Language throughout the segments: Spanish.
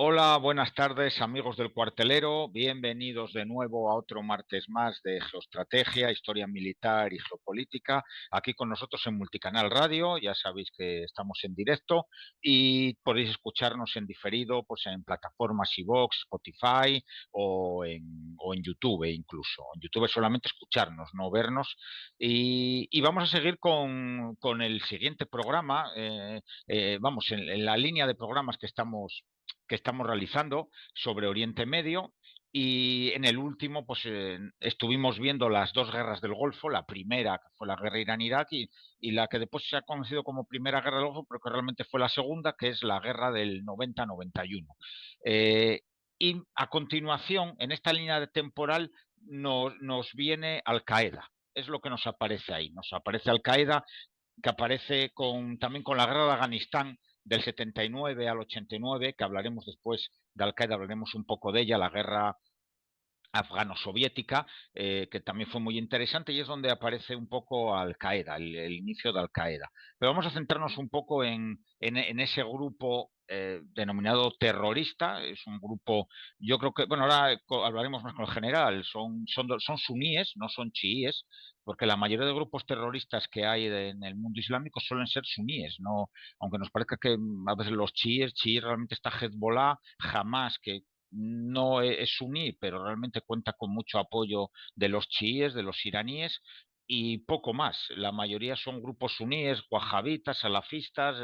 Hola, buenas tardes amigos del cuartelero, bienvenidos de nuevo a otro martes más de geoestrategia, historia militar y geopolítica, aquí con nosotros en Multicanal Radio. Ya sabéis que estamos en directo y podéis escucharnos en diferido pues en plataformas iVoox, Spotify o en YouTube incluso. En YouTube es solamente escucharnos, no vernos. Y vamos a seguir con el siguiente programa, vamos, en la línea de programas que estamos realizando sobre Oriente Medio. Y en el último, pues estuvimos viendo las dos guerras del Golfo, la primera, que fue la guerra Irán-Irak, y la que después se ha conocido como Primera Guerra del Golfo, pero que realmente fue la segunda, que es la guerra del 90-91. Eh, y a continuación, en esta línea de temporal, nos viene Al-Qaeda. Es lo que nos aparece ahí. Nos aparece Al-Qaeda, que aparece también con la guerra de Afganistán del 79 al 89, que hablaremos después de Al-Qaeda, hablaremos un poco de ella, la guerra afgano-soviética, que también fue muy interesante, y es donde aparece un poco Al-Qaeda, el inicio de Al-Qaeda. Pero vamos a centrarnos un poco en ese grupo denominado terrorista. Es un grupo, yo creo que, bueno, ahora hablaremos más con el general, son suníes, no son chiíes, porque la mayoría de grupos terroristas que hay en el mundo islámico suelen ser suníes, no, aunque nos parezca que a veces los chiíes realmente está Hezbollah, Hamas, que no es suní, pero realmente cuenta con mucho apoyo de los chiíes, de los iraníes, y poco más. La mayoría son grupos suníes, wahabitas, salafistas,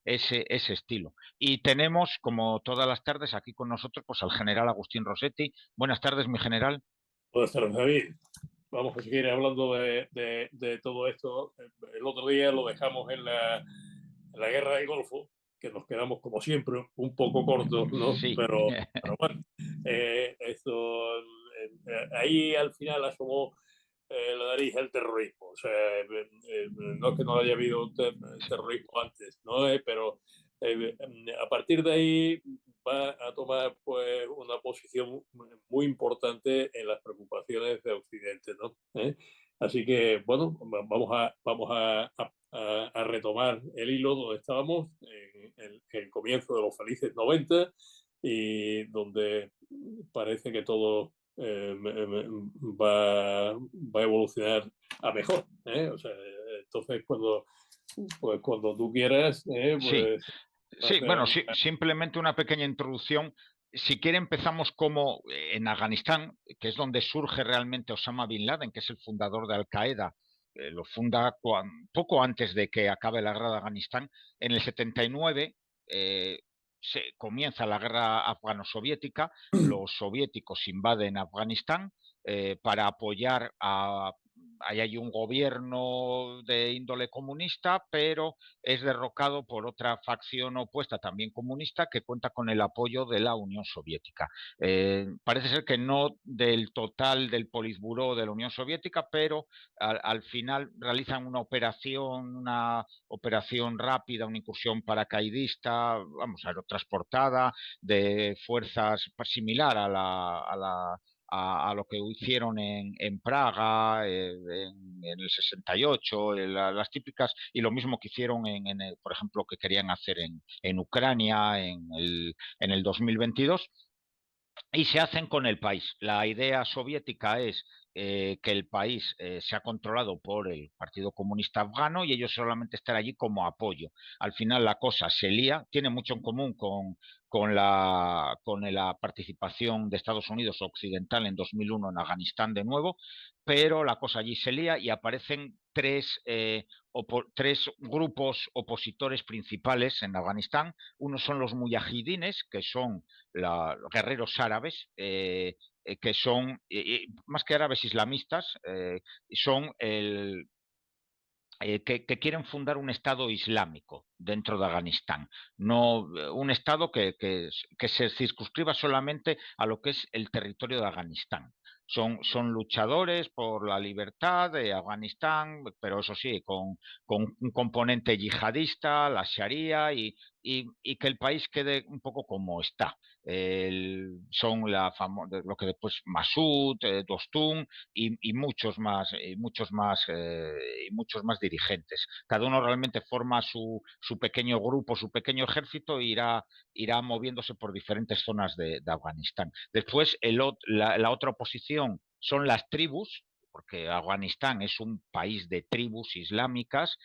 ese estilo. Y tenemos, como todas las tardes, aquí con nosotros, pues al general Agustín Rossetti. Buenas tardes, mi general. Buenas tardes, David. Vamos a seguir hablando de todo esto. El otro día lo dejamos en la guerra del Golfo, que nos quedamos, como siempre, un poco cortos, ¿no? Sí, Pero bueno, ahí al final asomó la nariz el terrorismo. O sea, no es que no haya habido terrorismo antes, ¿no? Pero eh, a partir de ahí va a tomar pues una posición muy importante en las preocupaciones de Occidente, ¿no? Así que, bueno, vamos a retomar el hilo donde estábamos, en el comienzo de los felices 90, y donde parece que todo va a evolucionar a mejor. O sea, entonces, cuando tú quieras, sí. pues Sí, bueno, hacer. sí, simplemente una pequeña introducción. Si quiere, empezamos como en Afganistán, que es donde surge realmente Osama Bin Laden, que es el fundador de Al-Qaeda. Lo funda poco antes de que acabe la guerra de Afganistán. En el 79 se comienza la guerra afgano-soviética. Los soviéticos invaden Afganistán para apoyar a. Ahí hay un gobierno de índole comunista, pero es derrocado por otra facción opuesta, también comunista, que cuenta con el apoyo de la Unión Soviética. Parece ser que no del total del Politburó de la Unión Soviética, pero al final realizan una operación rápida, una incursión paracaidista, vamos, aerotransportada, de fuerzas similar a lo que hicieron en Praga en el 68, las típicas, y lo mismo que hicieron, por ejemplo, que querían hacer en Ucrania en el 2022, y se hacen con el país. La idea soviética es que el país sea controlado por el Partido Comunista Afgano y ellos solamente estar allí como apoyo. Al final la cosa se lía, tiene mucho en común con la participación de Estados Unidos occidental en 2001 en Afganistán de nuevo, pero la cosa allí se lía y aparecen tres grupos opositores principales en Afganistán. Uno son los muyahidines, que son guerreros árabes, que son, más que árabes, islamistas, son que quieren fundar un Estado islámico dentro de Afganistán, no un Estado que se circunscriba solamente a lo que es el territorio de Afganistán. Son luchadores por la libertad de Afganistán, pero eso sí, con un componente yihadista, la Sharia, y y que el país quede un poco como está. Son lo que después Masud, Dostum y muchos más dirigentes. Cada uno realmente forma su pequeño grupo, su pequeño ejército e irá moviéndose por diferentes zonas de Afganistán. Después, la otra oposición son las tribus, porque Afganistán es un país de tribus islámicas,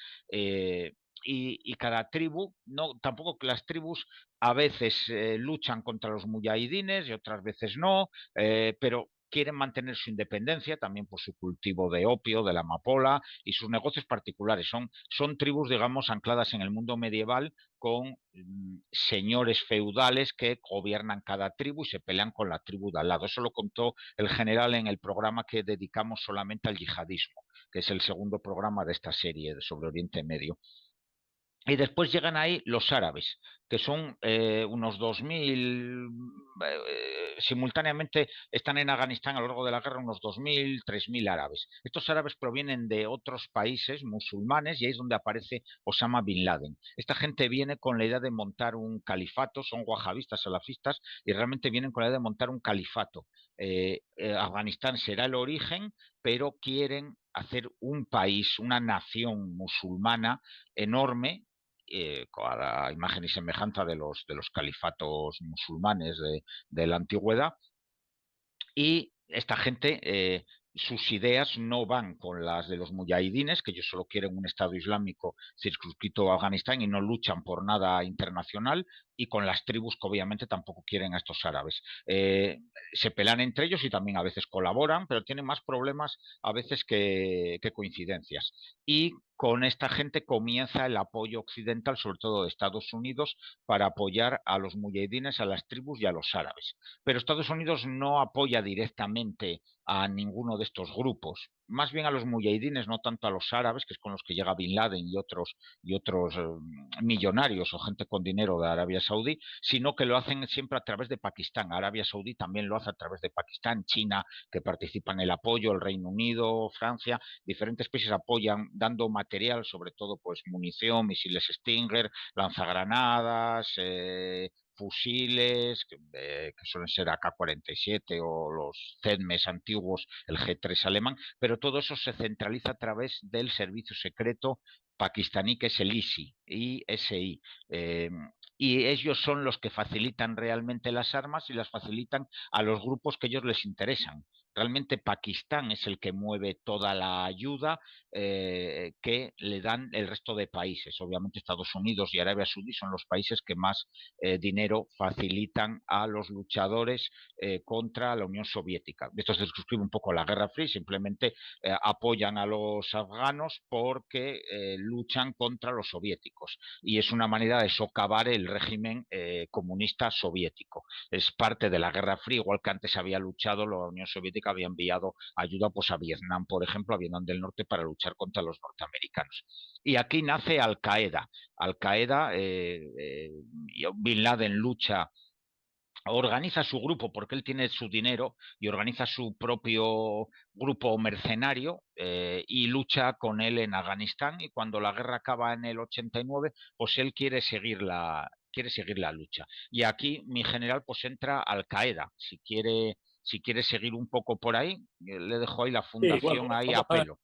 y cada tribu, no, tampoco que las tribus a veces luchan contra los mujahidines y otras veces no, pero quieren mantener su independencia también por su cultivo de opio, de la amapola y sus negocios particulares. Son tribus, digamos, ancladas en el mundo medieval con señores feudales que gobiernan cada tribu y se pelean con la tribu de al lado. Eso lo contó el general en el programa que dedicamos solamente al yihadismo, que es el segundo programa de esta serie sobre Oriente Medio. Y después llegan ahí los árabes, que son unos 2000, simultáneamente están en Afganistán a lo largo de la guerra unos 2000, 3000 árabes. Estos árabes provienen de otros países musulmanes y ahí es donde aparece Osama Bin Laden. Esta gente viene con la idea de montar un califato, son wahabistas, salafistas, y realmente vienen con la idea de montar un califato. Afganistán será el origen, pero quieren hacer un país, una nación musulmana enorme, a la imagen y semejanza de los califatos musulmanes de la antigüedad, y esta gente, sus ideas no van con las de los mujahidines, que ellos solo quieren un Estado islámico circunscrito a Afganistán y no luchan por nada internacional, y con las tribus que obviamente tampoco quieren a estos árabes. Se pelean entre ellos y también a veces colaboran, pero tienen más problemas a veces que coincidencias. Y con esta gente comienza el apoyo occidental, sobre todo de Estados Unidos, para apoyar a los mujahidines, a las tribus y a los árabes. Pero Estados Unidos no apoya directamente a ninguno de estos grupos, más bien a los mujahidines, no tanto a los árabes, que es con los que llega Bin Laden y otros millonarios o gente con dinero de Arabia Saudí, sino que lo hacen siempre a través de Pakistán. Arabia Saudí también lo hace a través de Pakistán, China, que participa en el apoyo, el Reino Unido, Francia, diferentes países apoyan dando material, sobre todo pues munición, misiles Stinger, lanzagranadas, fusiles, que suelen ser AK-47 o los CEDMES antiguos, el G3 alemán, pero todo eso se centraliza a través del servicio secreto pakistaní, que es el ISI. Y ellos son los que facilitan realmente las armas y las facilitan a los grupos que ellos les interesan. Realmente Pakistán es el que mueve toda la ayuda que le dan el resto de países. Obviamente Estados Unidos y Arabia Saudí son los países que más dinero facilitan a los luchadores contra la Unión Soviética. Esto se suscribe un poco a la Guerra Fría, simplemente apoyan a los afganos porque luchan contra los soviéticos y es una manera de socavar el régimen comunista soviético. Es parte de la Guerra Fría, igual que antes había luchado, la Unión Soviética había enviado ayuda pues, a Vietnam, por ejemplo, a Vietnam del Norte para luchar contra los norteamericanos. Y aquí nace Al-Qaeda. Al-Qaeda, Bin Laden lucha, organiza su grupo porque él tiene su dinero y organiza su propio grupo mercenario y lucha con él en Afganistán, y cuando la guerra acaba en el 89, pues él quiere seguir la lucha. Y aquí mi general pues entra Al Qaeda. Si quiere seguir un poco por ahí, le dejo ahí la Sí, bueno, fundación ahí a pelo.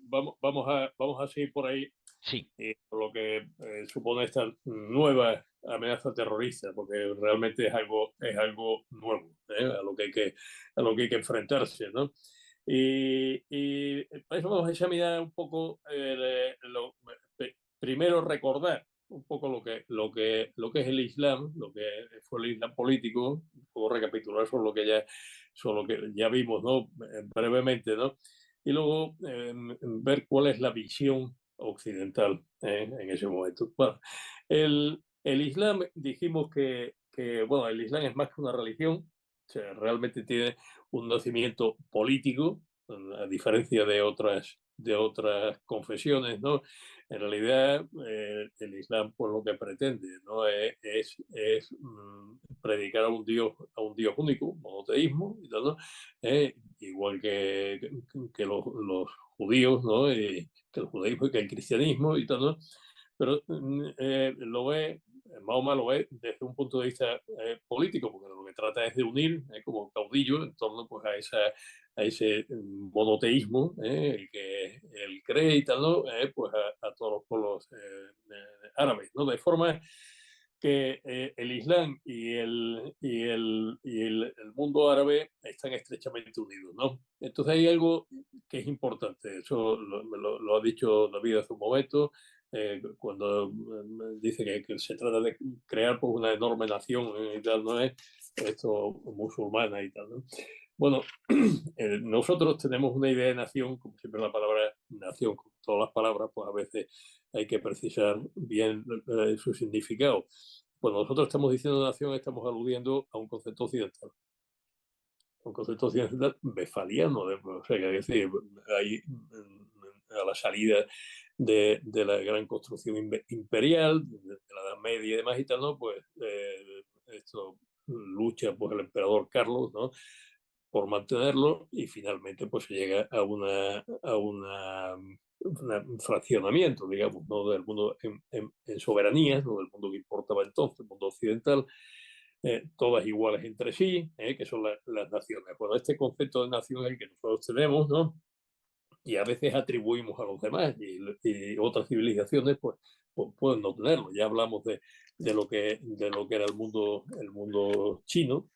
vamos a seguir por ahí, Sí. por lo que supone esta nueva amenaza terrorista, porque realmente es algo nuevo, a lo que hay que enfrentarse, ¿no? Y para eso vamos a examinar un poco, primero recordar un poco lo que es el Islam, lo que fue el Islam político, un poco recapitular sobre lo que ya vimos, ¿no? Brevemente, ¿no? Y luego ver cuál es la visión occidental en ese momento. Bueno, el Islam, dijimos bueno, el Islam es más que una religión, o sea, realmente tiene un nacimiento político, a diferencia de otras confesiones, ¿no? En realidad, el Islam, por lo que pretende, ¿no? es predicar a un Dios único, monoteísmo, y tal, ¿no? Igual que los judíos, ¿no? Que el judaísmo y que el cristianismo y tal, ¿no? Pero lo ve Mahoma lo ve desde un punto de vista político, porque lo que trata es de unir como caudillo en torno pues, a ese monoteísmo, el que él cree y tal, ¿no? Pues a todos los pueblos árabes, ¿no? De forma que el Islam y el mundo árabe están estrechamente unidos, ¿no? Entonces hay algo que es importante, eso lo ha dicho David hace un momento, cuando dice que se trata de crear pues, una enorme nación y tal, no es esto musulmana y tal, ¿no? Bueno, nosotros tenemos una idea de nación, como siempre la palabra nación, con todas las palabras, pues a veces hay que precisar bien su significado. Cuando nosotros estamos diciendo nación, estamos aludiendo a un concepto occidental. Un concepto occidental westfaliano, o sea, que decir, ahí a la salida de la gran construcción imperial, de la Edad Media y demás y tal, ¿no? Pues esto lucha pues el emperador Carlos, ¿no? Por mantenerlo y finalmente pues se llega un fraccionamiento, digamos, ¿no? Del mundo en soberanías, ¿no? Del mundo que importaba entonces, el mundo occidental, todas iguales entre sí, que son las naciones. Bueno, este concepto de nación es el que nosotros tenemos, ¿no? Y a veces atribuimos a los demás y otras civilizaciones pues pueden no tenerlo. Ya hablamos de lo que era el mundo chino,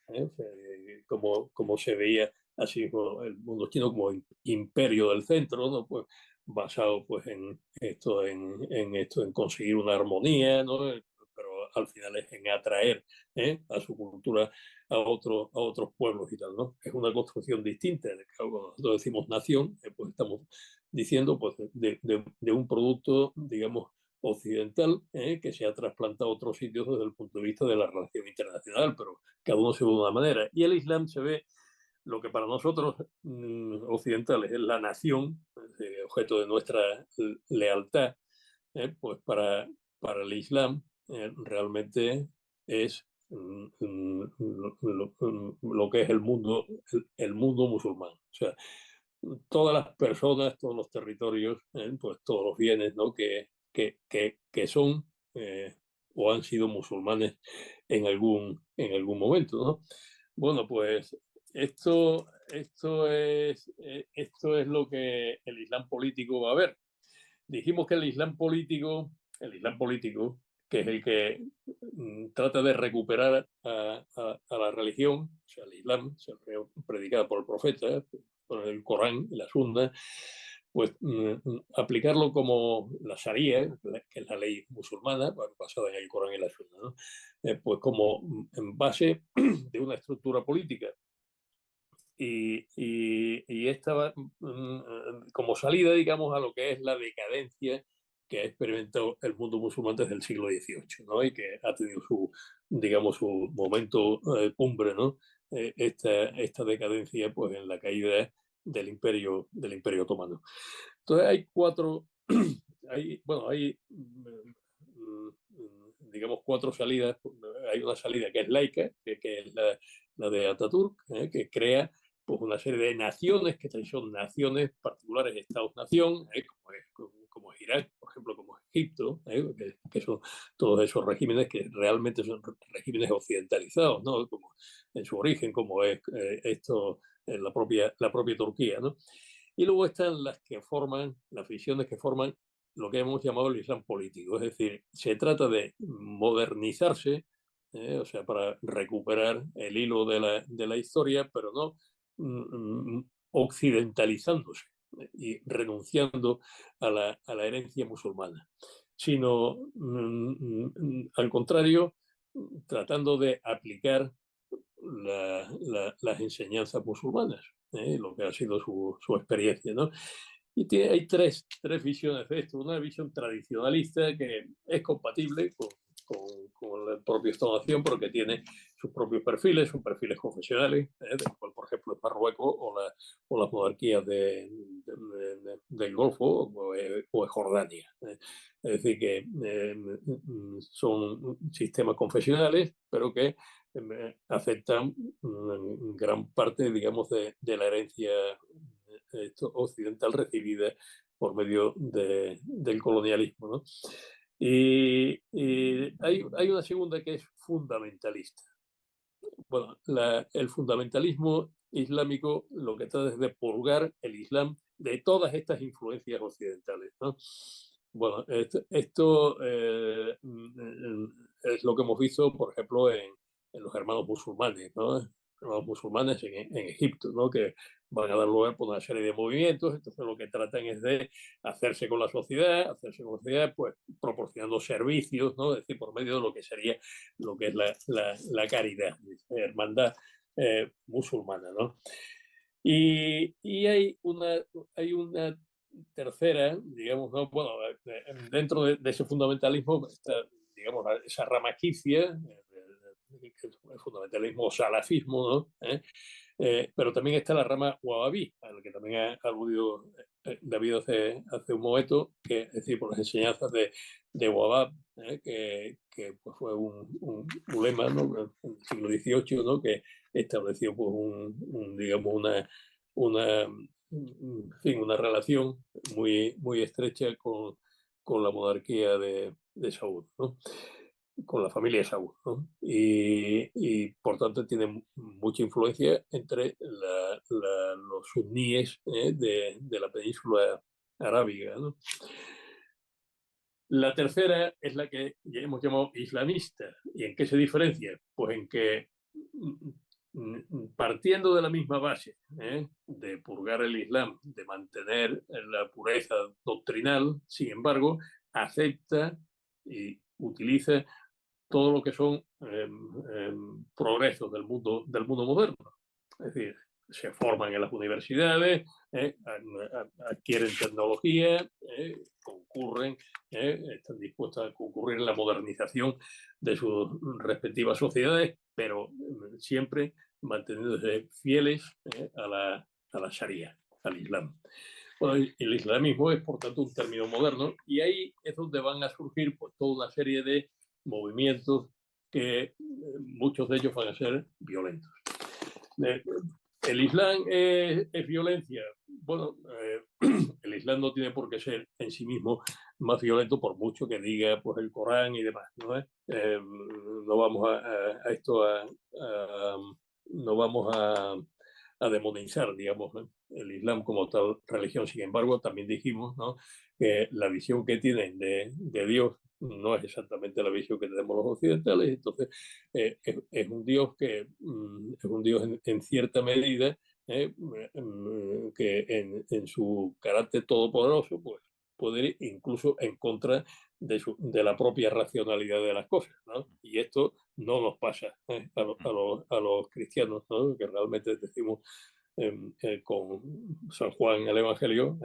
como se veía así el mundo chino como imperio del centro, ¿no? Pues basado pues en en conseguir una armonía, ¿no? Pero al final es en atraer a su cultura a otros pueblos y tal, ¿no? Es una construcción distinta. Cuando nosotros decimos nación, pues estamos diciendo pues, de un producto, digamos, occidental que se ha trasplantado a otros sitios desde el punto de vista de la relación internacional, pero cada uno se ve de una manera. Y el Islam se ve lo que para nosotros occidentales es la nación, objeto de nuestra lealtad, pues para el Islam realmente es lo que es el mundo musulmán. O sea, todas las personas, todos los territorios, pues todos los bienes, ¿no? que son o han sido musulmanes en algún momento, ¿no? Bueno, pues esto es lo que el Islam político va a ver. Dijimos que el Islam político, que es el que trata de recuperar a la religión, o sea, el Islam, predicada por el profeta, por el Corán y la Sunna, pues aplicarlo como la Sharia, que es la ley musulmana, basada en el Corán y la Sunna, ¿no? Pues como en base de una estructura política. Y esta va como salida, digamos, a lo que es la decadencia que ha experimentado el mundo musulmán desde el siglo XVIII, ¿no? Y que ha tenido digamos, su momento cumbre, ¿no? Esta decadencia, pues, en la caída del Imperio Otomano. Entonces hay digamos, cuatro salidas. Hay una salida que es laica, que es la de Ataturk, que crea pues una serie de naciones que son naciones particulares, estados-nación, como es Irak, por ejemplo, como es Egipto, que son todos esos regímenes que realmente son regímenes occidentalizados, ¿no? Como en su origen, como es la propia Turquía, ¿no? Y luego están las visiones que forman lo que hemos llamado el Islam político, es decir, se trata de modernizarse, o sea, para recuperar el hilo de la historia, pero no occidentalizándose y renunciando a la herencia musulmana, sino al contrario, tratando de aplicar las enseñanzas musulmanas, lo que ha sido su experiencia, ¿no? Y hay tres visiones de esto. Una visión tradicionalista que es compatible con el propio Estado-Nación porque tiene sus propios perfiles, sus perfiles confesionales, cual, por ejemplo, es Marruecos o las monarquías del Golfo o es Jordania. Es decir, que son sistemas confesionales, pero que afectan gran parte, digamos, de la herencia occidental recibida por medio del colonialismo, ¿no? Y hay una segunda que es fundamentalista. Bueno, el fundamentalismo islámico lo que trata es de purgar el Islam de todas estas influencias occidentales, ¿no? Bueno, es lo que hemos visto, por ejemplo, en los hermanos musulmanes, ¿no? Hermanos musulmanes en Egipto, ¿no? Que van a dar lugar por una serie de movimientos. Entonces lo que tratan es de hacerse con la sociedad, pues proporcionando servicios, ¿no? Es decir, por medio de lo que sería lo que es la caridad, hermandad musulmana, ¿no? Y hay una tercera, digamos, ¿no? Bueno, dentro de ese fundamentalismo está, digamos, esa ramaquicia, el fundamentalismo o salafismo, ¿no? Pero también está la rama wahhabí, a la que también ha aludido David hace un momento, que es decir, por las enseñanzas de Wahhab, que pues, fue un ulema, ¿no? En el siglo XVIII, ¿no? Que estableció pues, digamos, en fin, una relación muy estrecha con la monarquía de Saúd, ¿no? Con la familia Saúd, ¿no? Y por tanto tiene mucha influencia entre los suníes de la península arábiga, ¿no? La tercera es la que ya hemos llamado islamista. ¿Y en qué se diferencia? Pues en que partiendo de la misma base, de purgar el Islam, de mantener la pureza doctrinal, sin embargo, acepta y utiliza todo lo que son progresos del mundo moderno. Es decir, se forman en las universidades, adquieren tecnología, concurren, están dispuestos a concurrir en la modernización de sus respectivas sociedades, pero siempre manteniéndose fieles a la Sharia, al Islam. Bueno, el islamismo es, por tanto, un término moderno y ahí es donde van a surgir pues, toda una serie de movimientos que muchos de ellos van a ser violentos. ¿El Islam es violencia? Bueno, el Islam no tiene por qué ser en sí mismo más violento por mucho que diga pues, el Corán y demás. No vamos a esto no vamos a demonizar, digamos, el Islam como tal religión. Sin embargo, también dijimos, ¿no? Que la visión que tienen de Dios no es exactamente la visión que tenemos los occidentales. Entonces, es un Dios que es un Dios en cierta medida que en su carácter todopoderoso, pues puede ir incluso en contra de la propia racionalidad de las cosas, ¿no? Y esto no nos pasa a los cristianos, ¿no? Que realmente decimos con San Juan el Evangelio,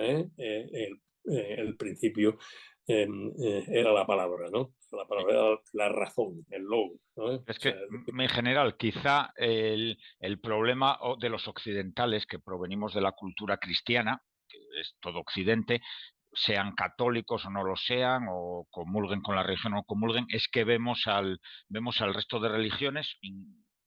el principio era la palabra, ¿no? La palabra era la razón, el logos, ¿no? O Es sea, que, en general, quizá el problema de los occidentales, que provenimos de la cultura cristiana, que es todo Occidente, sean católicos o no lo sean, o comulguen con la religión o no comulguen, es que vemos al resto de religiones,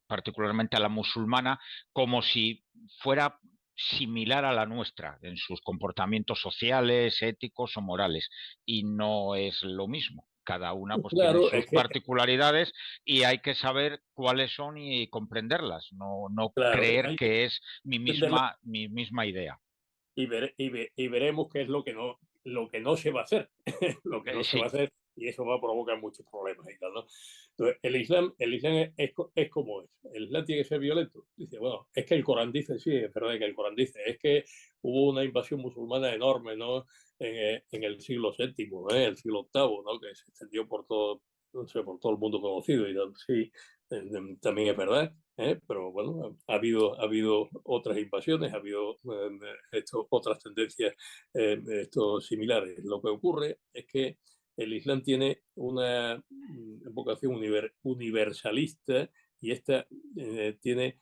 particularmente a la musulmana, como si fuera similar a la nuestra en sus comportamientos sociales, éticos o morales, y no es lo mismo. Cada una pues tiene claro, sus es que, particularidades y hay que saber cuáles son y comprenderlas, no claro, creer hay que que es entenderla mi misma idea. y veremos qué es lo que no se va a hacer, lo que no se va a Sí, hacer, y eso va a provocar muchos problemas y tal, ¿no? Entonces, el Islam es como es. El Islam tiene que ser violento. Dice, bueno, es que el Corán dice, sí, es verdad que el Corán dice, es que hubo una invasión musulmana enorme, ¿no? En el siglo VII, el siglo VIII, ¿no? Que se extendió por todo, no sé, por todo el mundo conocido y tal. Sí, también es verdad. Pero bueno, ha habido otras invasiones, ha habido otras tendencias similares. Lo que ocurre es que el Islam tiene una vocación universalista y esta tiene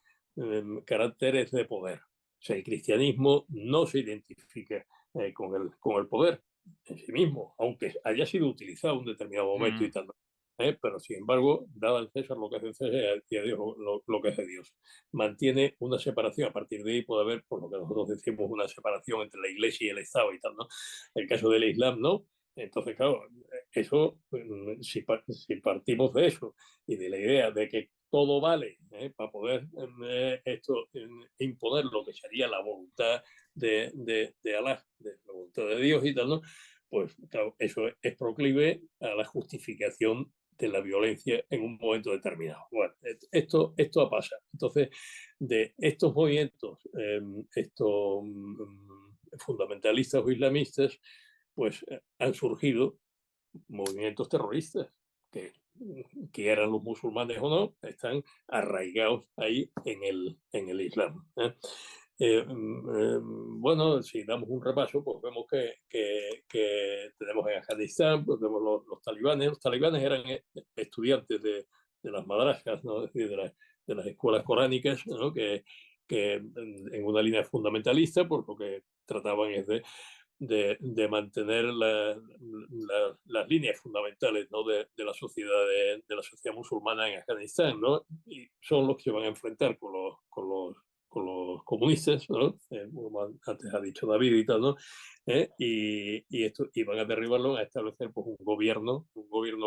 caracteres de poder. O sea, el cristianismo no se identifica con el poder en sí mismo, aunque haya sido utilizado en un determinado momento y mm, tal. Pero sin embargo, dado al César lo que es el César y a Dios lo que es de Dios. Mantiene una separación, a partir de ahí puede haber, por lo que nosotros decimos, una separación entre la Iglesia y el Estado y tal, ¿no? El caso del Islam, ¿no? Entonces, claro, eso, si partimos de eso y de la idea de que todo vale para poder imponer lo que sería la voluntad de Alá, de la voluntad de Dios y tal, ¿no? Pues claro, eso es proclive a la justificación de la violencia en un momento determinado. Bueno, esto ha pasado. Entonces, de estos movimientos, fundamentalistas o islamistas, pues han surgido movimientos terroristas que eran los musulmanes o no, están arraigados ahí en el Islam. Bueno, si damos un repaso, pues vemos que tenemos en Afganistán, pues vemos los talibanes. Los talibanes eran estudiantes de las madrasas, ¿no? Es decir, de las escuelas coránicas, ¿no? Que en una línea fundamentalista, por lo que trataban es de mantener las líneas fundamentales, ¿no? de la sociedad de la sociedad musulmana en Afganistán, ¿no? Y son los que se van a enfrentar con los comunistas, ¿no? Como antes ha dicho David y tal, ¿no? Y van a derribarlo, a establecer pues, un gobierno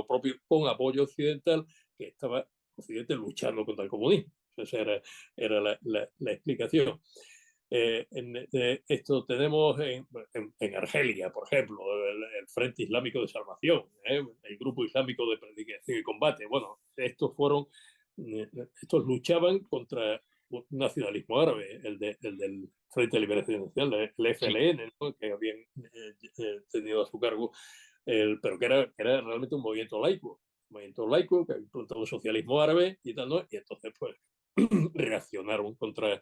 propio con apoyo occidental que estaba Occidente luchando contra el comunismo. Esa era la explicación. Esto tenemos en Argelia, por ejemplo, el Frente Islámico de Salvación, el Grupo Islámico de Predicación y Combate. Bueno, estos luchaban contra un nacionalismo árabe, el del Frente de Liberación Nacional, el Sí. FLN, ¿no? Que habían tenido a su cargo, pero que era realmente un movimiento laico que implantó el socialismo árabe y tal, ¿no? Y entonces, pues, reaccionaron contra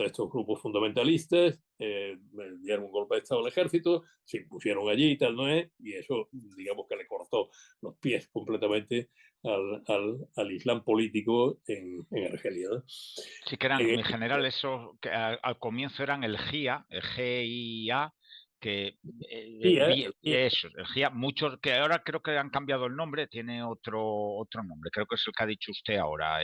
estos grupos fundamentalistas, dieron un golpe de Estado al ejército, se impusieron allí y tal, ¿no es? Y eso, digamos que le cortó los pies completamente al Islam político en Argelia, ¿no? Sí, que eran, en general, eso que al comienzo eran el GIA, el GIA, que eso, el GIA, muchos que ahora creo que han cambiado el nombre, tiene otro nombre, creo que es el que ha dicho usted ahora.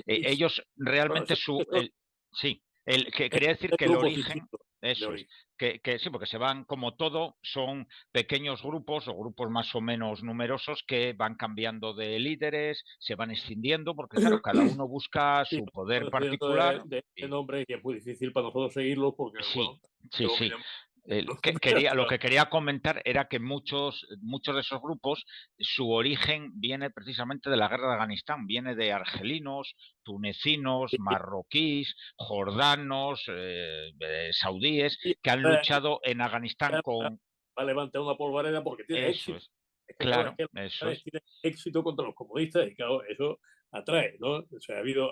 Ellos Bueno, realmente sí, que quería decir es que el grupos origen, distintos de eso es, origen. que sí, porque se van como todo, son pequeños grupos o grupos más o menos numerosos que van cambiando de líderes, se van escindiendo, porque claro, cada uno busca Sí, su poder estoy particular. de este Y, nombre y es muy difícil para nosotros seguirlo porque, sí, bueno, sí, yo me sí. llamo... Lo que quería comentar era que muchos de esos grupos, su origen viene precisamente de la guerra de Afganistán, viene de argelinos, tunecinos, marroquíes, jordanos, saudíes, que han luchado en Afganistán con... Va a levantar una polvareda porque tiene Eso éxito. es, Es que, claro, es claro, que los eso militares es. tienen éxito contra los comunistas y, claro, eso atrae, ¿no? O sea, ha habido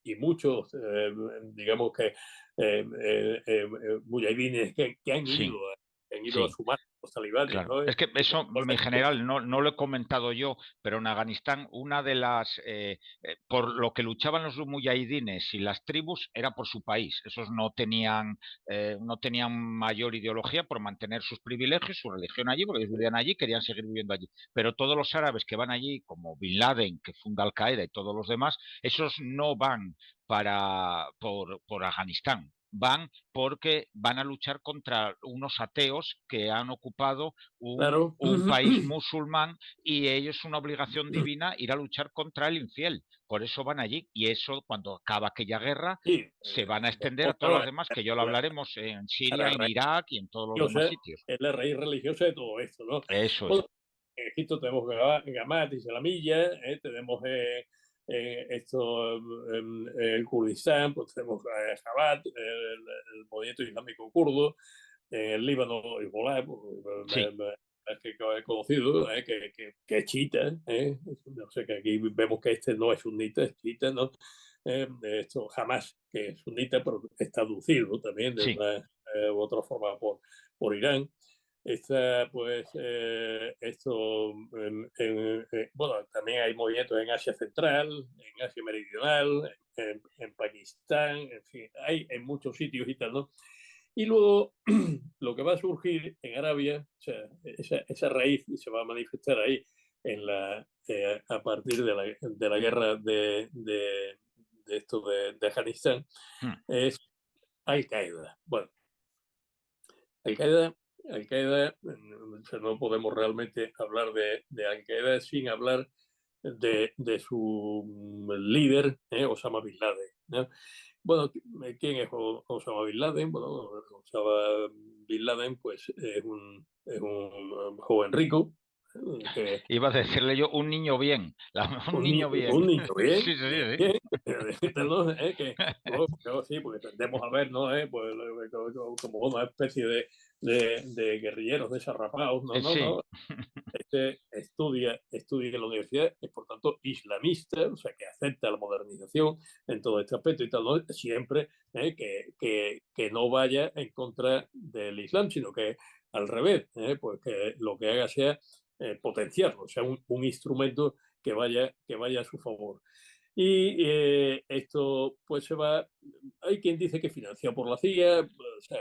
y muchos, digamos que, mujahidines que Sí, han ido a sí. sumar a los talibanes, Claro, ¿no? es que eso Cosa en general no lo he comentado yo, pero en Afganistán una de las, por lo que luchaban los mujahidines y las tribus era por su país. Esos no tenían mayor ideología por mantener sus privilegios, su religión allí, porque ellos vivían allí, querían seguir viviendo allí. Pero todos los árabes que van allí, como Bin Laden, que funda Al Qaeda y todos los demás, esos no van por Afganistán, van porque van a luchar contra unos ateos que han ocupado Claro. un país musulmán y ellos es una obligación divina ir a luchar contra el infiel. Por eso van allí y eso cuando acaba aquella guerra Sí, se van a extender a todas bueno, las demás que ya lo hablaremos en Siria, la en raíz Irak y en todos los demás religiosa, sitios. es la raíz religiosa de todo esto, ¿no? Eso es. Bueno, en Egipto tenemos Gamat y Salamilla, tenemos esto, el Kurdistán, pues tenemos Jabat, el movimiento islámico kurdo, en el Líbano, Hezbollah, Sí, es que he conocido, que es chiita, o sea que aquí vemos que este no es sunita, es chiita, ¿no? Esto jamás que es sunita, pero está aducido también de sí, una u otra forma por Irán. Está, pues, bueno, también hay movimientos en Asia Central, en Asia Meridional, en Pakistán, en fin, hay en muchos sitios y tal, ¿no? Y luego lo que va a surgir en Arabia, o sea, esa raíz se va a manifestar ahí a partir de la guerra de esto de Afganistán, mm, es Al-Qaeda. Bueno, Al-Qaeda Al-Qaeda, no podemos realmente hablar de Al-Qaeda sin hablar de su líder, Osama Bin Laden, ¿no? Bueno, ¿quién es Osama Bin Laden? Bueno, Osama Bin Laden pues, es un joven rico que Iba a decirle yo, un niño bien, un niño bien. un niño bien, Sí, sí, bien, sí. bien, ¿no? Que luego sí, porque tendemos a ver, ¿no? Pues, como una especie de guerrilleros desarrapados, no, no, Sí, no. Estudia en la universidad, es por tanto islamista, o sea, que acepta la modernización en todo este aspecto y tal, ¿no? Siempre que no vaya en contra del Islam, sino que al revés, pues que lo que haga sea potenciarlo, o sea, un instrumento que vaya a su favor. Y esto pues se va, hay quien dice que financiado por la CIA, o sea,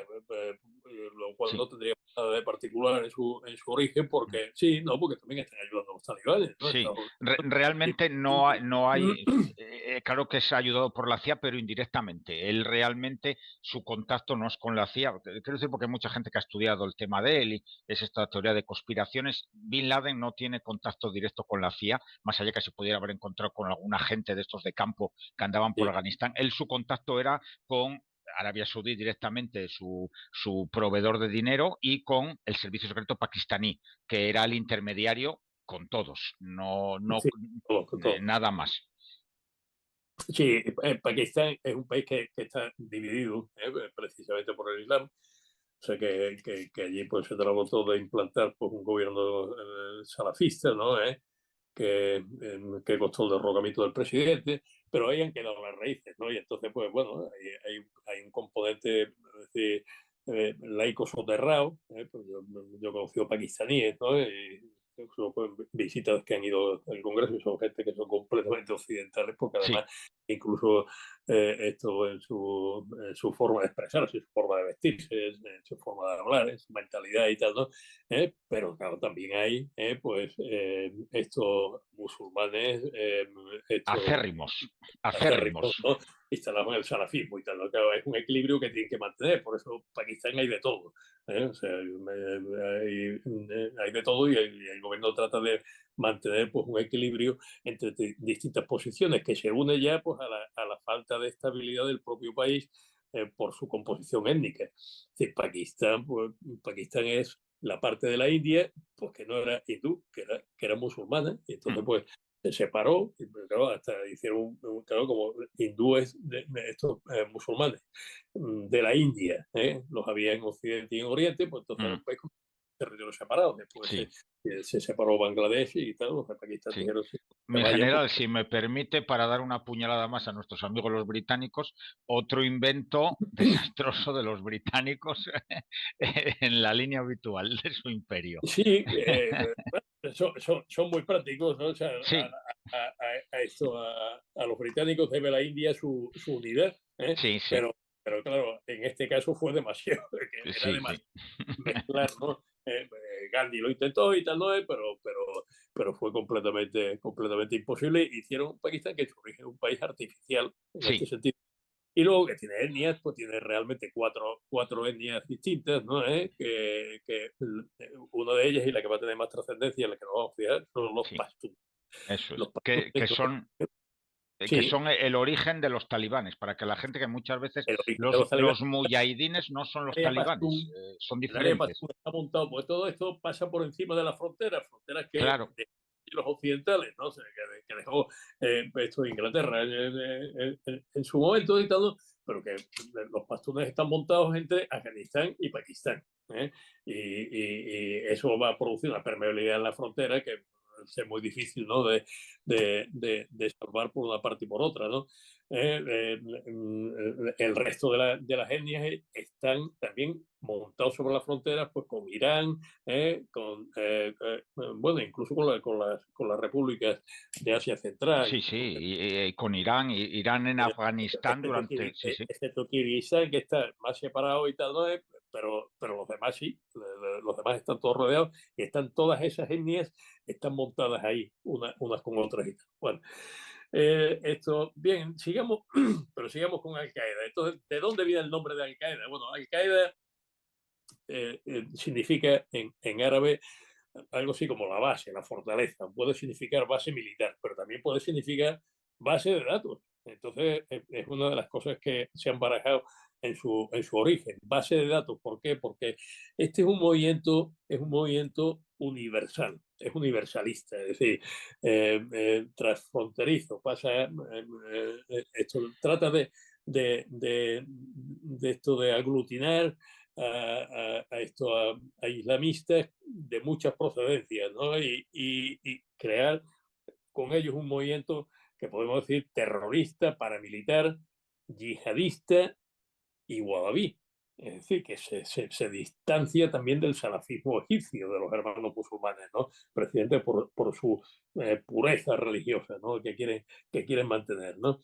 lo cual sí. no tendría nada de particular en su origen, porque sí, no, porque también están ayudando a los talibanes, ¿no? Sí, Estados realmente no hay, Unidos. claro que es ayudado por la CIA, pero indirectamente. Él realmente, su contacto no es con la CIA. Quiero decir, porque hay mucha gente que ha estudiado el tema de él y es esta teoría de conspiraciones. Bin Laden no tiene contacto directo con la CIA, más allá que se pudiera haber encontrado con algún agente de estos de campo que andaban por Sí, Afganistán. Él, su contacto era con Arabia Saudí directamente, su proveedor de dinero, y con el servicio secreto pakistaní, que era el intermediario con todos, sí, con todo. nada más. Sí, Pakistán es un país que está dividido precisamente por el Islam. O sea que allí pues, se trató de implantar pues, un gobierno salafista, ¿no? Que costó el derrocamiento del presidente, pero ahí han quedado las raíces, ¿no? Y entonces, pues bueno, hay un componente, es decir, laico soterrado, pues yo he conocido pakistaníes, ¿no? Y incluso, pues, visitas que han ido al Congreso y son gente que son completamente occidentales, porque Sí, además incluso esto en su forma de expresarse, en su forma de vestirse, en su forma de hablar, en su mentalidad y tal, ¿no? Pero claro, también hay pues estos musulmanes, estos acérrimos, acérrimos. acérrimos, ¿no? Instalados en el salafismo y tal, ¿no? Claro, es un equilibrio que tienen que mantener, por eso Pakistán hay de todo, o sea, hay de todo y el gobierno trata de mantener pues un equilibrio entre distintas posiciones que se une ya pues a la falta de estabilidad del propio país por su composición étnica. Es decir, Pakistán es la parte de la India, pues que no era hindú, que era musulmana, y entonces pues se separó, y, pues, claro, hasta hicieron, claro, como hindúes de estos musulmanes de la India, los había en Occidente y en Oriente, pues entonces era un país con territorios separados, después Sí, se separó Bangladesh y tal, los de Pakistán sí. dijeron, sí, que Mi vayan, pues, general, si me permite, para dar una puñalada más a nuestros amigos los británicos, otro invento desastroso de los británicos en la línea habitual de su imperio. sí, son muy prácticos, ¿no? O sea, Sí, a los británicos debe la India su unidad, sí, sí, pero claro, en este caso fue demasiado, que era sí, sí, demasiado mezclar, ¿no? Gandhi lo intentó y tal, ¿no? Pero fue completamente imposible. Hicieron Pakistán, que es un país artificial en este sí. sentido. Y luego que tiene etnias, pues tiene realmente cuatro etnias distintas, ¿no? Que una de ellas y la que va a tener más trascendencia, la que nos vamos a fijar, son los Sí, pashtunes. eso es. Los pashtunes, Que sí, son el origen de los talibanes, para que la gente, que muchas veces el origen de los, los talibanes. los muyahidines no son los El área talibanes, pastún, son el área diferentes. pastún está montado, pues todo esto pasa por encima de las fronteras que Claro, de los occidentales, ¿no? O sea, que dejó esto Inglaterra en su momento y todo, pero que los pastunes están montados entre Afganistán y Pakistán. Y eso va a producir una permeabilidad en la frontera que es muy difícil, ¿no? de salvar por una parte y por otra, ¿no? El resto de las etnias están también montados sobre las fronteras pues, con Irán, bueno, incluso con las repúblicas de Asia Central, sí, sí, y con Irán, Irán en Afganistán durante, sí, sí, excepto Kirguistán, que está más separado y tal, ¿no? Pero los demás sí, los demás están todos rodeados y están todas esas etnias, están montadas ahí, unas con otras y tal. Bueno, esto, bien, sigamos, pero sigamos con Al-Qaeda. Entonces, ¿de dónde viene el nombre de Al-Qaeda? Bueno, Al-Qaeda significa en árabe algo así como la base, la fortaleza. Puede significar base militar, pero también puede significar base de datos. Entonces, es una de las cosas que se han barajado en su origen. Base de datos, ¿por qué? Porque este es un movimiento universal, es universalista, es decir, transfronterizo, pasa, esto trata de esto de aglutinar a islamistas de muchas procedencias, ¿no? Y crear con ellos un movimiento que podemos decir terrorista, paramilitar, yihadista y wahabí. Es decir, que se distancia también del salafismo egipcio, de los hermanos musulmanes, ¿no? Presidente por su pureza religiosa, ¿no? Que quieren mantener, ¿no? O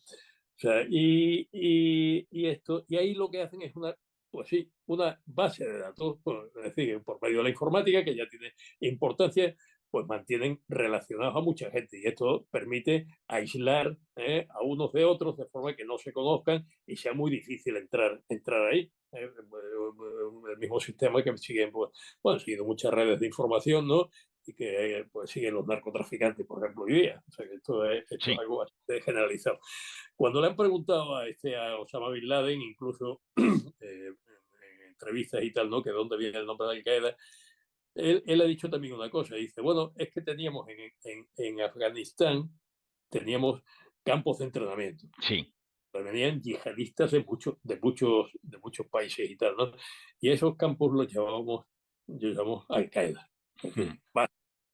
sea, esto, y ahí lo que hacen es pues sí, una base de datos, es decir, por medio de la informática, que ya tiene importancia, pues mantienen relacionados a mucha gente y esto permite aislar a unos de otros de forma que no se conozcan y sea muy difícil entrar ahí. El mismo sistema que siguen, pues, bueno, siguen muchas redes de información, ¿no? Y que pues siguen los narcotraficantes, por ejemplo, hoy día. O sea, que esto es Sí, algo bastante generalizado. Cuando le han preguntado a Osama Bin Laden, incluso en entrevistas y tal, ¿no? Que de dónde viene el nombre de Al-Qaeda, él ha dicho también una cosa. Dice, bueno, es que teníamos en Afganistán, teníamos campos de entrenamiento. sí. Venían yihadistas de muchos países y tal, ¿no? Y esos campos los llamamos Al-Qaeda. Es Mm. decir,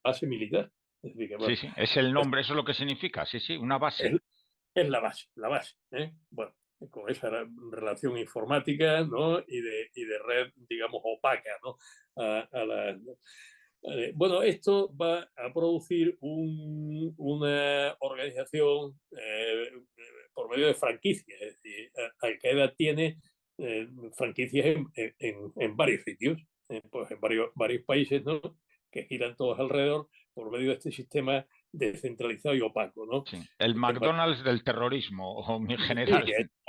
base militar. Es decir, que, Sí, bueno, sí, es el nombre, eso es lo que significa, sí, sí, una es, base. es la base, ¿eh? Bueno, con esa relación informática, ¿no? Y de red, digamos, opaca, ¿no? Bueno, esto va a producir una organización por medio de franquicias. Es decir, Al-Qaeda tiene franquicias en varios sitios, pues en varios países, ¿no? Que giran todos alrededor por medio de este sistema descentralizado y opaco, ¿no? Sí. El Sistema McDonald's del terrorismo, o mi Sí, general.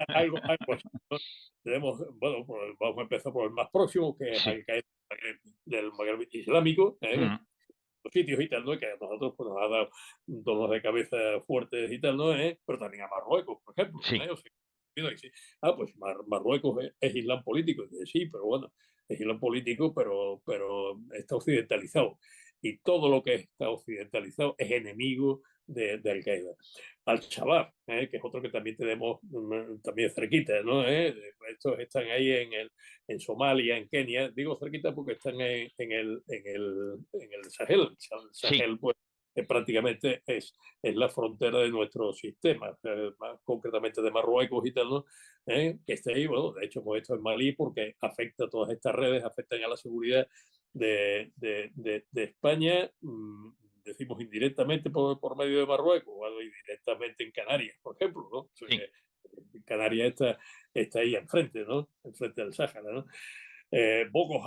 algo así, ¿no? Tenemos, bueno, vamos a empezar por el más próximo, que es Sí. Al-Qaeda del Magreb Islámico, Mm. los sitios y tal, ¿no? Que a nosotros pues, nos ha dado dolor de cabeza fuertes y tal, ¿no? Pero también a Marruecos, por ejemplo, Sí. O sea, sí. Pues Marruecos es Islam político. Y dice, sí, pero bueno, es Islam político, pero está occidentalizado. Y todo lo que está occidentalizado es enemigo de Al-Qaeda. Al-Shabaab, que es otro que también tenemos también cerquita, ¿no? Estos están ahí en Somalia, en Kenia. Digo cerquita porque están en el Sahel. El Sí. Sahel, pues, prácticamente es la frontera de nuestro sistema, más concretamente de Marruecos y tal, ¿no? Que esté ahí, bueno, de hecho, hemos esto en Malí porque afecta a todas estas redes, afectan a la seguridad de España. Decimos indirectamente por medio de Marruecos, o indirectamente en Canarias, por ejemplo, ¿no? O sea, Sí. Canarias está ahí enfrente, ¿no? Enfrente del Sáhara, ¿no? Boko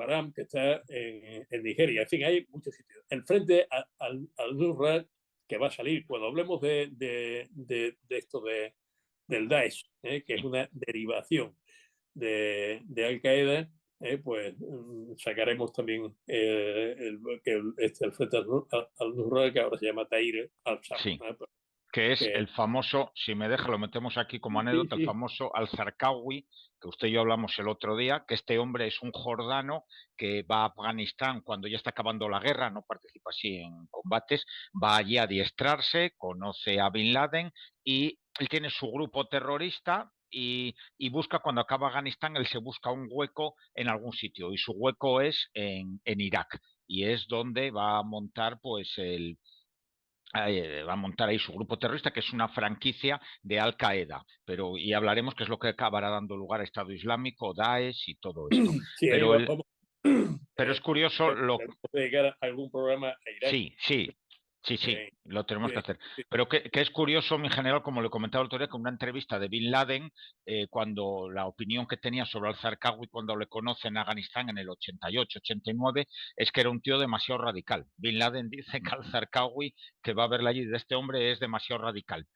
Haram, que está en Nigeria. En fin, hay muchos sitios. El frente al Nusra, que va a salir, cuando hablemos de esto del Daesh, que es Sí. una derivación de Al-Qaeda, pues sacaremos también el frente al-Nusra, que ahora se llama Tahrir al-Sham. Sí. Que es Que, el famoso, si me deja, lo metemos aquí como sí, anécdota, el sí, famoso Al-Zarqawi, que usted y yo hablamos el otro día, que este hombre es un jordano que va a Afganistán cuando ya está acabando la guerra, no participa así en combates, va allí a adiestrarse, conoce a Bin Laden y él tiene su grupo terrorista y busca, cuando acaba Afganistán, él se busca un hueco en algún sitio y su hueco es en Irak y es donde va a montar pues va a montar ahí su grupo terrorista, que es una franquicia de Al Qaeda, pero y hablaremos qué es lo que acabará dando lugar a Estado Islámico, Daesh y todo esto. sí, ahí Pero vamos. pero es curioso Tenemos que dedicar algún programa a Irak. sí, sí, Sí, sí, Eh, lo tenemos que eh, hacer. Pero que es curioso, mi general, como le comentaba el otro día, que una entrevista de Bin Laden, cuando la opinión que tenía sobre al-Zarqawi cuando le conoce en Afganistán en el 88, 89, es que era un tío demasiado radical. Bin Laden dice que al-Zarqawi, que va a verle allí de este hombre, es demasiado radical.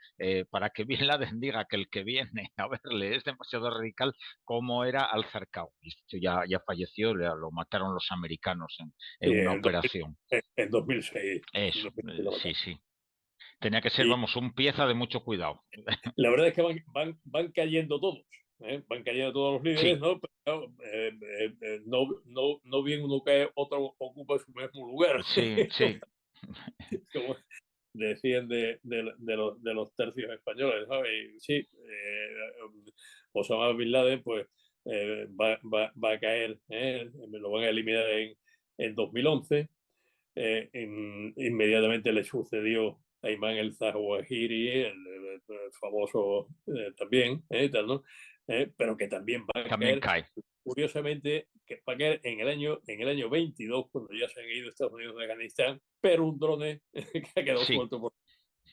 Para que Bin Laden diga que el que viene a verle es demasiado radical, ¿cómo era al-Zarqawi? Esto ya falleció, lo mataron los americanos sí, en una operación. en 2006. En Eso, 2006 lo sí, mataron. sí. Tenía que ser, Y vamos, un pieza de mucho cuidado. la verdad es que van cayendo todos. Van cayendo todos los líderes, Sí, ¿no? Pero, no bien uno cae, otro ocupa su mismo lugar. sí, sí, Como decían de los tercios españoles, ¿no? Y sí, Osama Bin Laden, pues va a caer, lo van a eliminar en 2011. Inmediatamente le sucedió Ayman el Zawahiri, el famoso también, tal, ¿no? Pero que también va a también caer, cae. curiosamente, que va a caer en el año 22, cuando ya se han ido Estados Unidos de Afganistán, pero un drone que ha quedado Sí, suelto por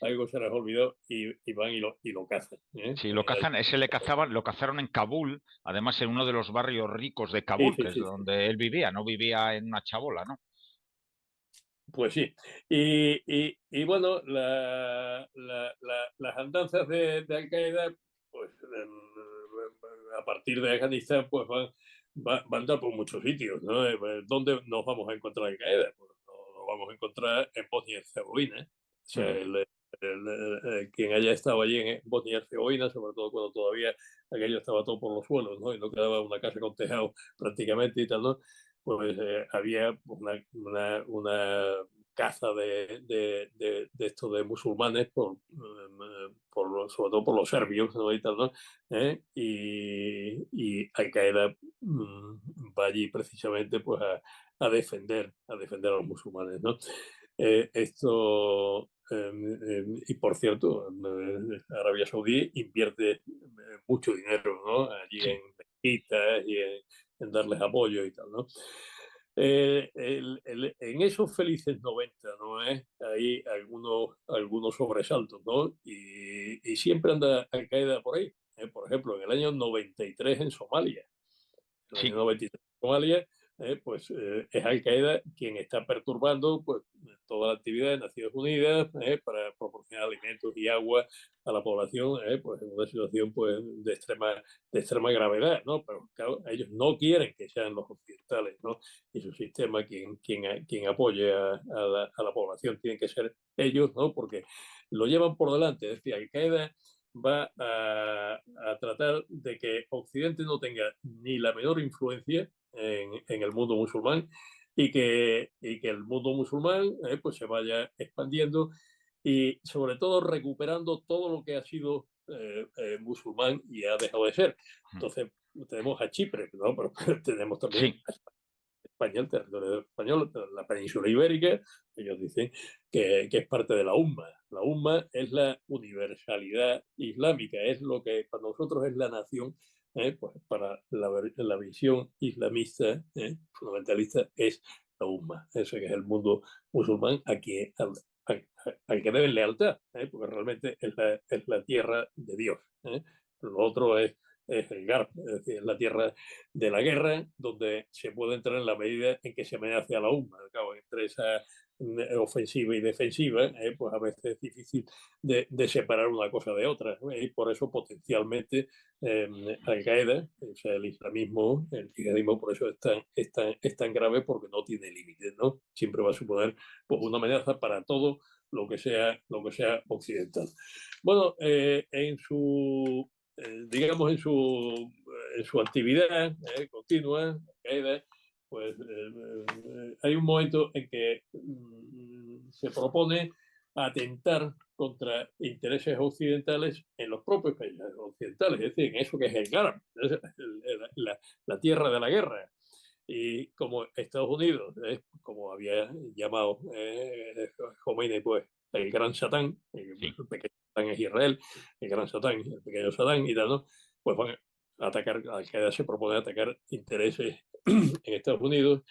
algo se les olvidó y van y lo cazan. sí, lo cazan, ese le cazaban, lo cazaron en Kabul, además en uno de los barrios ricos de Sí, Kabul, sí, que es sí, sí. donde él vivía, no vivía en una chabola, ¿no? Pues sí. Y bueno, las andanzas de Al-Qaeda, pues a partir de Afganistán, pues van a dar por muchos sitios, ¿no? ¿Dónde nos vamos a encontrar Al-Qaeda? Pues nos vamos a encontrar en Bosnia y Herzegovina. O sea, Mm, quien haya estado allí en Bosnia y Herzegovina, sobre todo cuando todavía aquello estaba todo por los suelos, ¿no? Y no quedaba una casa con tejado prácticamente y tal, ¿no? Pues había una caza de estos de musulmanes sobre todo por los serbios, ¿no? Y tal, ¿no? Y Al Qaeda va allí precisamente pues a defender a los musulmanes, ¿no? Y por cierto, Arabia Saudí invierte mucho dinero, ¿no? Allí en sí, mezquitas y en darles apoyo y tal, ¿no? En esos felices 90, ¿no? Hay algunos sobresaltos, ¿no? Y siempre anda Al Qaeda por ahí. Por ejemplo, en el año 93 en Somalia. En el año sí, 93 en Somalia, pues es Al Qaeda quien está perturbando pues, toda la actividad de Naciones Unidas para proporcionar alimentos y agua a la población, pues en una situación pues, de extrema gravedad, ¿no? Pero claro, ellos no quieren que sean los occidentales, ¿no? Y su sistema quien apoye a la población tienen que ser ellos, ¿no? Porque lo llevan por delante, es decir, Al Qaeda va a tratar de que Occidente no tenga ni la menor influencia en el mundo musulmán y que el mundo musulmán pues se vaya expandiendo y sobre todo recuperando todo lo que ha sido musulmán y ha dejado de ser. mm, Entonces tenemos a Chipre, ¿no? Pero tenemos también sí, a España, el territorio español, la península ibérica. Ellos dicen que es parte de la UMA. La UMA es la universalidad islámica, es lo que para nosotros es la nación, pues para la visión islamista, fundamentalista, es la UMA, ese que es el mundo musulmán al que deben lealtad, porque realmente es la tierra de Dios. Lo otro es el GARP, es decir, es la tierra de la guerra, donde se puede entrar en la medida en que se amenace a la UMA. Claro, entre esa ofensiva y defensiva, pues a veces es difícil de separar una cosa de otra, ¿no? Y por eso potencialmente Al-Qaeda, o sea, el yihadismo por eso es tan grave porque no tiene límites, ¿no? Siempre va a suponer pues, una amenaza para todo lo que sea occidental. Bueno, digamos, en su actividad continua, Al-Qaeda, pues hay un momento en que se propone atentar contra intereses occidentales en los propios países occidentales, es decir, en eso que es el GARP, la tierra de la guerra. Y como Estados Unidos, como había llamado Khomeini, pues el gran Satán, sí. el pequeño Satán es Israel, el gran Satán, el pequeño Satán y tal, ¿no? Pues van a atacar, Al Qaeda se propone atacar intereses en Estados Unidos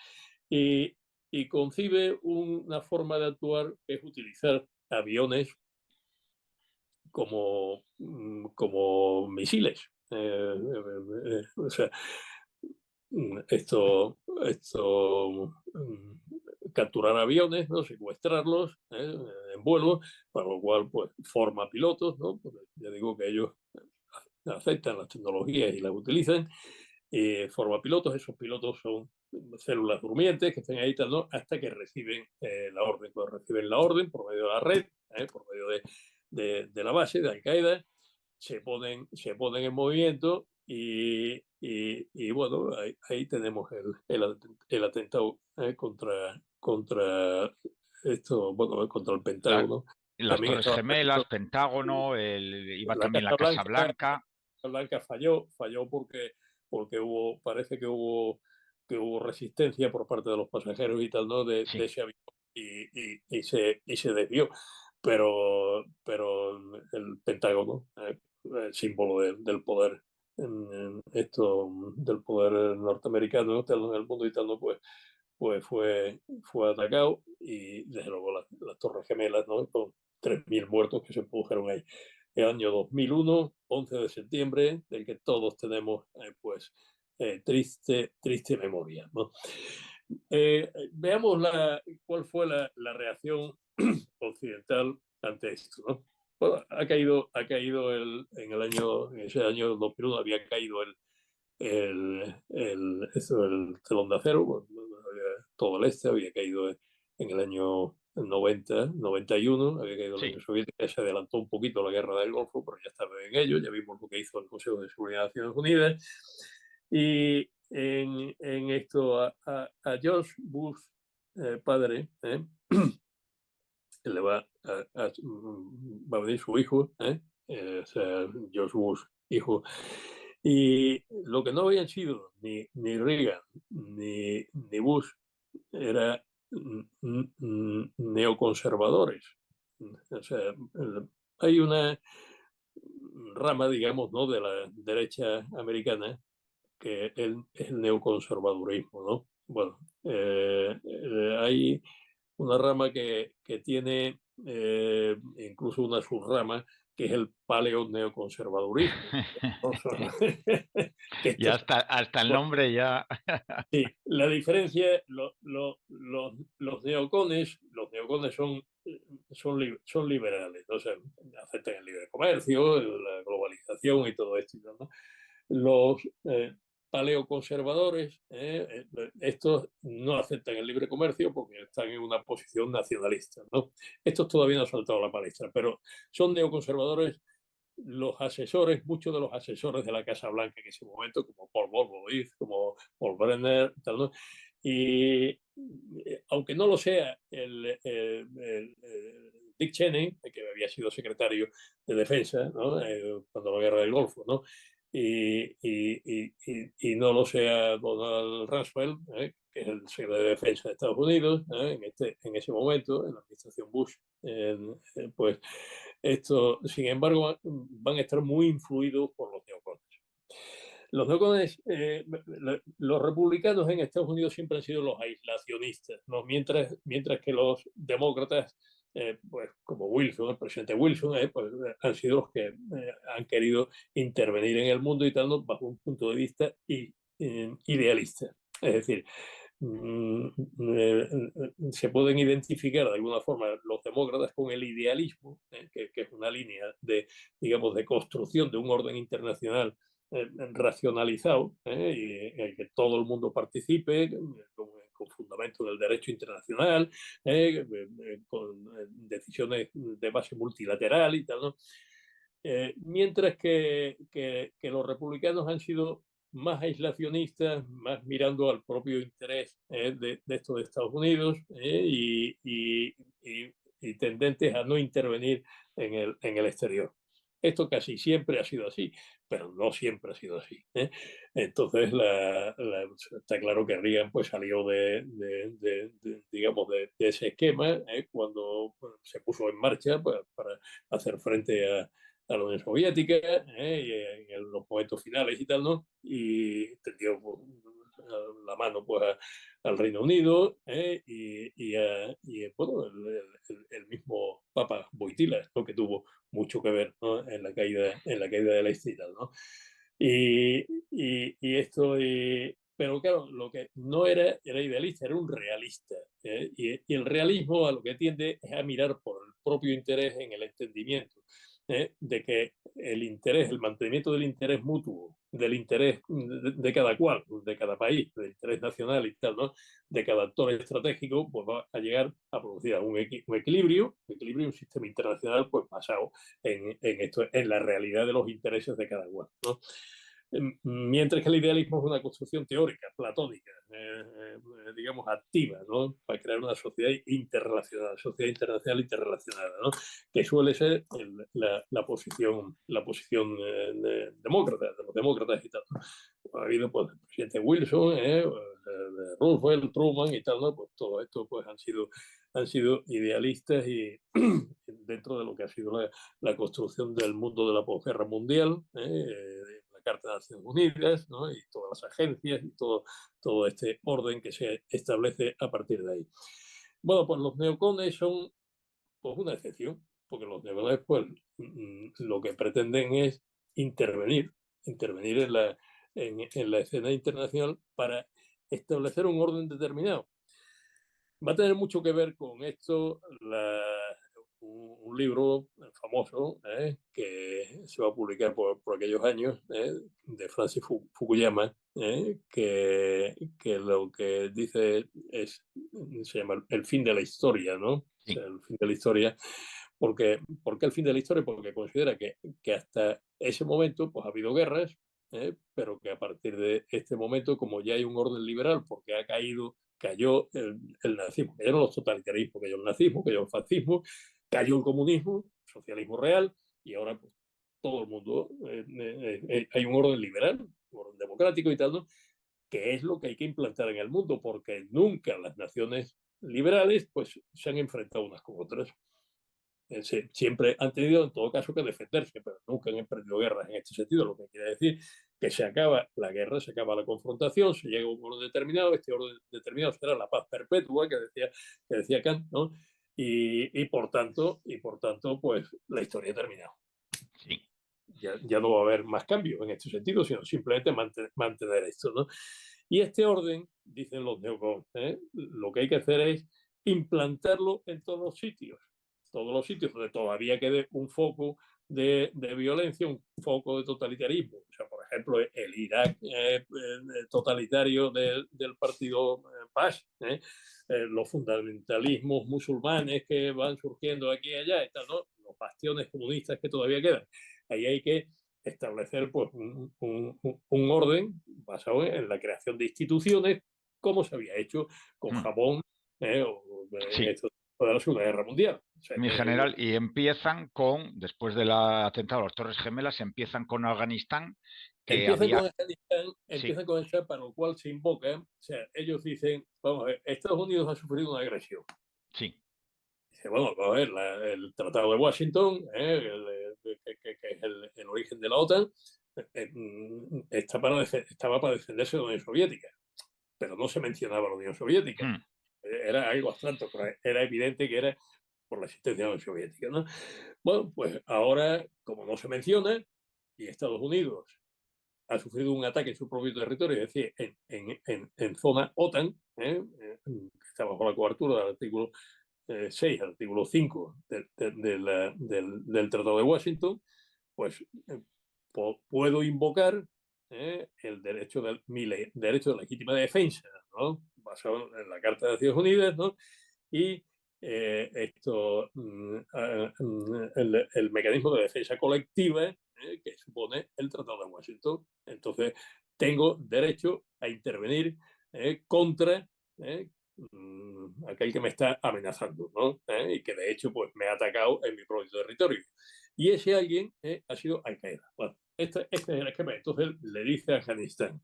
y y concibe una forma de actuar que es utilizar aviones como misiles. O sea, capturar aviones, ¿no? Secuestrarlos en vuelo, para lo cual pues forma pilotos, ¿no? Porque ya digo que ellos aceptan las tecnologías y las utilizan, forma pilotos. Esos pilotos son células durmientes que están ahí ¿no? Hasta que reciben la orden. Cuando reciben la orden por medio de la red, por medio de la base de Al-Qaeda, se ponen en movimiento y bueno, ahí tenemos el atentado contra esto, bueno, contra el La- Pentágono. las También Torres estaba Gemelas, previsto Pentágono, iba la también la Casa Casa Blanca. Blanca. Blanca falló porque parece que hubo resistencia por parte de los pasajeros y tal, ¿no? De Sí, ese avión y se desvió. Pero el Pentágono, el símbolo del poder, del poder norteamericano, ¿no? Tal, en el mundo y tal, ¿no? Pues fue atacado y desde luego las Torres Gemelas, ¿no? Con 3.000 muertos que se produjeron ahí. El año 2001, 11 de septiembre, del que todos tenemos pues triste memoria, ¿no? Veamos cuál fue la reacción occidental ante esto, ¿no? Bueno, en ese año 2001 había caído el telón de acero. Bueno, todo el este había caído en el año 90, 91, había caído la sí. Unión Soviética, se adelantó un poquito la guerra del Golfo, pero ya estaba en ello, ya vimos lo que hizo el Consejo de Seguridad de Naciones Unidas. Y en esto a George Bush, padre, le va a venir su hijo, o sea, George Bush, hijo. Y lo que no habían sido ni Reagan ni Bush era neoconservadores. O sea, hay una rama, digamos, ¿no? De la derecha americana que es el neoconservadurismo, ¿no? Bueno, hay una rama que tiene incluso una subrama que es el paleoneoconservadurismo. que Ya esto, hasta el nombre ya. sí, la diferencia, los neocones son liberales, o sea, aceptan el libre comercio, la globalización y todo esto, ¿no? Los paleoconservadores, estos no aceptan el libre comercio porque están en una posición nacionalista, ¿no? Estos todavía no han saltado a la palestra, pero son neoconservadores muchos de los asesores de la Casa Blanca en ese momento, como Paul Wolfowitz, como Paul Brenner, tal, ¿no? Y aunque no lo sea Dick Cheney, que había sido secretario de Defensa, ¿no? Cuando la guerra del Golfo, ¿no? Y no lo sea Donald Rumsfeld, que es el secretario de Defensa de Estados Unidos, en ese momento, en la administración Bush, pues esto, sin embargo, van a estar muy influidos por los neocones. Los neocones, los republicanos en Estados Unidos siempre han sido los aislacionistas, ¿no? Mientras que los demócratas, pues como Wilson, el presidente Wilson, pues, han sido los que han querido intervenir en el mundo y tal, ¿no? Bajo un punto de vista idealista. Es decir, mm, eh, se pueden identificar de alguna forma los demócratas con el idealismo, que es una línea digamos, de construcción de un orden internacional racionalizado, y en el que todo el mundo participe, con fundamento del derecho internacional, con decisiones de base multilateral y tal, ¿no? Mientras que los republicanos han sido más aislacionistas, más mirando al propio interés de esto de Estados Unidos, y tendentes a no intervenir en el exterior. Esto casi siempre ha sido así, pero no siempre ha sido así. Entonces, está claro que Reagan pues, salió digamos, de ese esquema cuando se puso en marcha para hacer frente a la Unión Soviética, y en los momentos finales y tal, ¿no? Y tendió pues, la mano pues, al Reino Unido, bueno, el mismo Papa Wojtyla, ¿no? Que tuvo mucho que ver, ¿no? En la caída de la Isla, ¿no? Y esto, pero claro, lo que no era idealista, era un realista. Y el realismo a lo que tiende es a mirar por el propio interés en el entendimiento, de que el interés, el mantenimiento del interés mutuo, del interés de cada cual, de cada país, del interés nacional y tal, ¿no? De cada actor estratégico, pues va a llegar a producir un equilibrio, un sistema internacional pues basado esto, en la realidad de los intereses de cada cual, ¿no? Mientras que el idealismo es una construcción teórica, platónica, digamos, activa, ¿no? Para crear una sociedad interrelacionada, sociedad internacional interrelacionada, ¿no? Que suele ser la posición demócrata, de los demócratas y tal, ¿no? Ha habido, pues, el presidente Wilson, Roosevelt, Truman y tal, ¿no? Pues todo esto, pues, han sido idealistas y dentro de lo que ha sido la construcción del mundo de la posguerra mundial, la Carta de Naciones Unidas, ¿no? Y todas las agencias y todo este orden que se establece a partir de ahí. Bueno, pues los neocones son, pues, una excepción, porque los neocones, pues, lo que pretenden es intervenir en la escena internacional para establecer un orden determinado. Va a tener mucho que ver con esto un libro famoso, que se va a publicar por aquellos años, de Francis Fukuyama, que lo que dice se llama el fin de la historia, ¿no? O Sí. sea, el fin de la historia. ¿Por qué el fin de la historia? Porque considera que hasta ese momento pues, ha habido guerras, pero que a partir de este momento, como ya hay un orden liberal, porque cayó el nazismo, cayeron los totalitarismos, cayó el nazismo, cayó el fascismo, cayó el comunismo, socialismo real, y ahora pues, todo el mundo, hay un orden liberal, un orden democrático y tal, ¿no? Que es lo que hay que implantar en el mundo, porque nunca las naciones liberales pues, se han enfrentado unas con otras. Siempre han tenido en todo caso que defenderse, pero nunca han emprendido guerras en este sentido, lo que quiere decir que se acaba la guerra, se acaba la confrontación, se llega a un orden determinado, este orden determinado será la paz perpetua que decía Kant, ¿no? Y por tanto, pues la historia ha terminado. Sí. Ya no va a haber más cambios en este sentido, sino simplemente mantener esto, ¿no? Y este orden, dicen los neocons, lo que hay que hacer es implantarlo en todos los sitios donde todavía quede un foco de violencia, un foco de totalitarismo. O sea, por ejemplo, el Irak totalitario del partido PAS, los fundamentalismos musulmanes que van surgiendo aquí y allá, y tal, ¿no? Los bastiones comunistas que todavía quedan. Ahí hay que establecer pues, un orden basado en la creación de instituciones, como se había hecho con Japón o en Sí. esto de la Segunda Guerra Mundial. O sea, Mi general, y empiezan con, después del atentado a las Torres Gemelas, empiezan con Afganistán, que empiezan había... con Afganistán, Sí, empiezan con eso, para lo cual se invoca, o sea, ellos dicen, vamos a ver, Estados Unidos ha sufrido una agresión. sí. Dice, bueno, vamos a ver, el Tratado de Washington, que es el origen de la OTAN, estaba para defenderse de la Unión Soviética, pero no se mencionaba la Unión Soviética. Era algo abstracto, pero era evidente que era por la existencia de la Unión Soviética, ¿no? Bueno, pues ahora, como no se menciona, y Estados Unidos ha sufrido un ataque en su propio territorio, es decir, en zona OTAN, que está bajo la cobertura del artículo 6, artículo 5 del Tratado de Washington, pues puedo invocar el mi derecho de legítima defensa, ¿no? Basado en la Carta de Naciones Unidas, ¿no? Y el mecanismo de defensa colectiva que supone el Tratado de Washington. Entonces, tengo derecho a intervenir contra aquel que me está amenazando, ¿no? Y que de hecho pues, me ha atacado en mi propio territorio. Y ese alguien ha sido Al-Qaeda. Bueno, este es el esquema. Entonces le dice a Afganistán,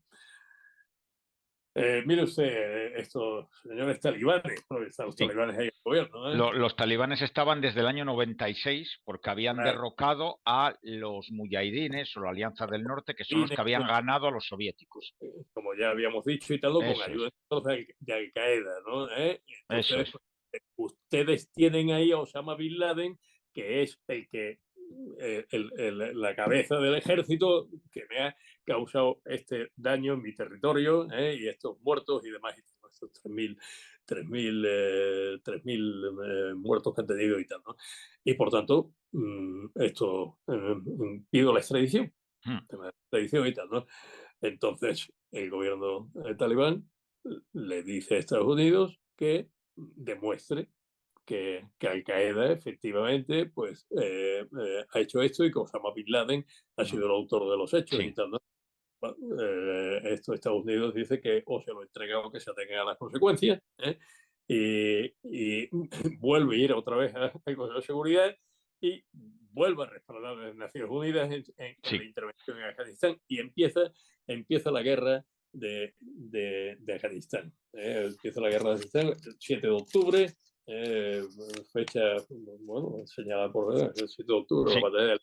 Mire usted, estos señores talibanes, ¿no? Están los Sí. talibanes ahí en el gobierno, ¿eh? Los talibanes estaban desde el año 96 porque habían Claro, derrocado a los muyahidines o la Alianza del Norte, que son los Fines, que habían ganado a los soviéticos. como ya habíamos dicho y tal, con Eso ayuda es, entonces de Al-Qaeda, ¿no? Y eso entonces, es. ustedes tienen ahí a Osama Bin Laden, que es el que la cabeza del ejército que me ha causado este daño en mi territorio, y estos muertos y demás, estos 3.000 muertos que han tenido y tal, ¿no? Y por tanto, esto pido la extradición, Mm, tema de extradición y tal, ¿no? Entonces, el gobierno talibán le dice a Estados Unidos que demuestre que Al-Qaeda efectivamente pues, ha hecho esto y que Osama Bin Laden ha mm, sido el autor de los hechos y sí, tal, ¿no? Bueno, esto Estados Unidos dice que o se lo entrega o que se atenga a las consecuencias, ¿eh? Y vuelve a ir otra vez al Consejo de Seguridad y vuelve a respaldar a las Naciones Unidas en la sí. intervención en Afganistán y empieza la guerra de Afganistán. Empieza la guerra de Afganistán el 7 de octubre, fecha, bueno, señalada por el 7 de octubre, la Sí, batalla del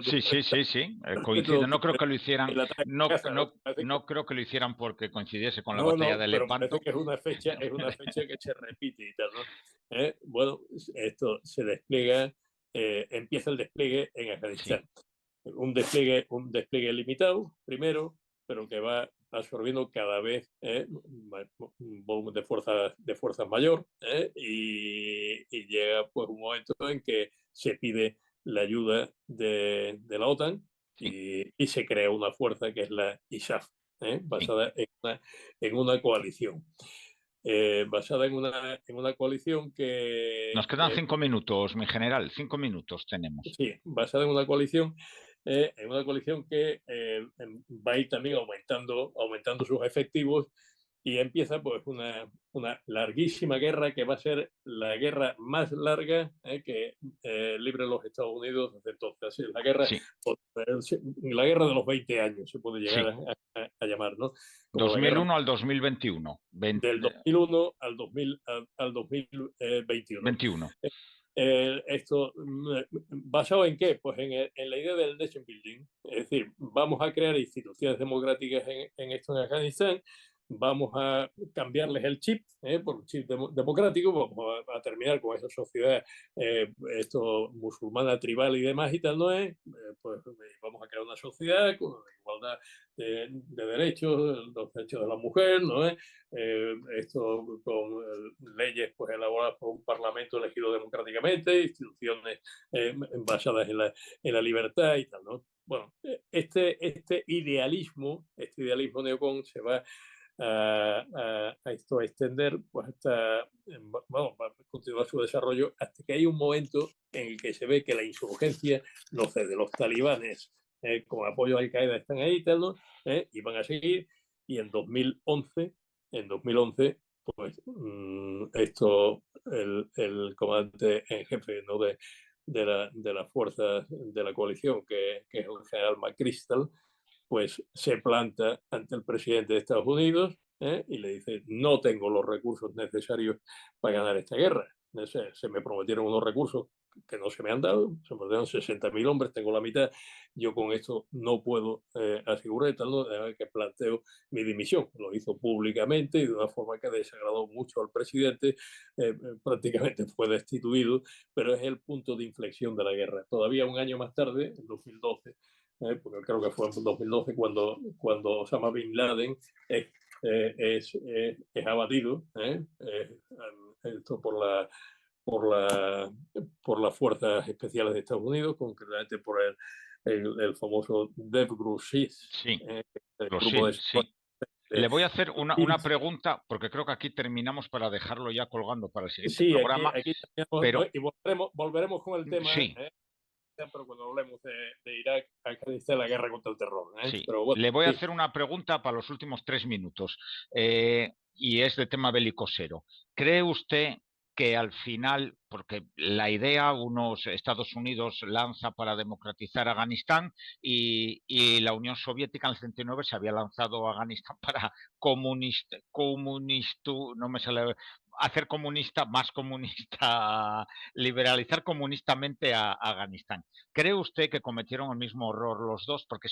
sí, sí, sí, sí, el 7 de coincide. No creo octubre, que lo hicieran, el ataque a no, casa. no, no creo que lo hicieran porque coincidiese con la No, batalla no, de pero parece Lepanto. que es una fecha que se repite y tal, ¿no? Bueno, esto se despliega, empieza el despliegue en Sí, Afganistán. Un despliegue limitado, primero, pero que va absorbiendo cada vez un volumen de fuerzas mayor, y llega pues un momento en que se pide la ayuda de la OTAN sí, y se crea una fuerza que es la ISAF, sí. basada en una coalición. Basada en una coalición Nos quedan 5 minutos, mi general. 5 minutos tenemos. sí, basada en una coalición que va a ir también aumentando sus efectivos y empieza pues una larguísima guerra que va a ser la guerra más larga que libren los Estados Unidos desde entonces. Así, Sí, la guerra de los 20 años se puede llegar sí. a llamar, ¿no? Como la guerra 2001 al 2021. del 2001 al 2021. 21. Esto, ¿basado en qué? Pues en la idea del nation building. Es decir, vamos a crear instituciones democráticas en esto en Afganistán, vamos a cambiarles el chip, por un chip democrático, vamos a terminar con esa sociedad esto musulmana, tribal y demás y tal, ¿no es? Pues vamos a crear una sociedad con igualdad de derechos, los derechos de la mujer, ¿no es? Esto con leyes pues elaboradas por un parlamento elegido democráticamente, instituciones basadas en la libertad y tal, ¿no? Bueno, este idealismo neocon se va a esto a extender pues hasta, vamos, va a continuar su desarrollo hasta que hay un momento en el que se ve que la insurgencia no cede, los talibanes con apoyo a Al-Qaeda están ahí y tal, ¿no? Y van a seguir y en 2011 pues el comandante en jefe, ¿no? de las fuerzas de la coalición, que es el general McChrystal, pues se planta ante el presidente de Estados Unidos y le dice, no tengo los recursos necesarios para ganar esta guerra. Se me prometieron unos recursos que no se me han dado, se me dieron 60.000 hombres, tengo la mitad, yo con esto no puedo asegurar tal, ¿no? Que planteo mi dimisión. Lo hizo públicamente y de una forma que desagradó mucho al presidente, prácticamente fue destituido, pero es el punto de inflexión de la guerra. Todavía un año más tarde, en 2012, porque creo que fue en 2012 cuando Osama Bin Laden es abatido, esto por, la, por las fuerzas especiales de Estados Unidos, concretamente por el famoso Dev Group 6, Sí, el lo grupo sé, de, sí. de, Le voy a hacer de una pregunta, porque creo que aquí terminamos para dejarlo ya colgando para el siguiente sí, programa, aquí tenemos, ¿no? pero Y volveremos con el tema, sí, pero cuando hablemos de Irak, Afganistán, la guerra contra el terror. sí. Pero bueno, Le voy a sí. hacer una pregunta para los últimos 3 minutos, y es de tema belicosero. ¿Cree usted que al final, porque la idea, unos Estados Unidos lanza para democratizar Afganistán y la Unión Soviética en el 79 se había lanzado a Afganistán para no me sale, hacer comunista, más comunista, liberalizar comunistamente a Afganistán. ¿Cree usted que cometieron el mismo error los dos? Porque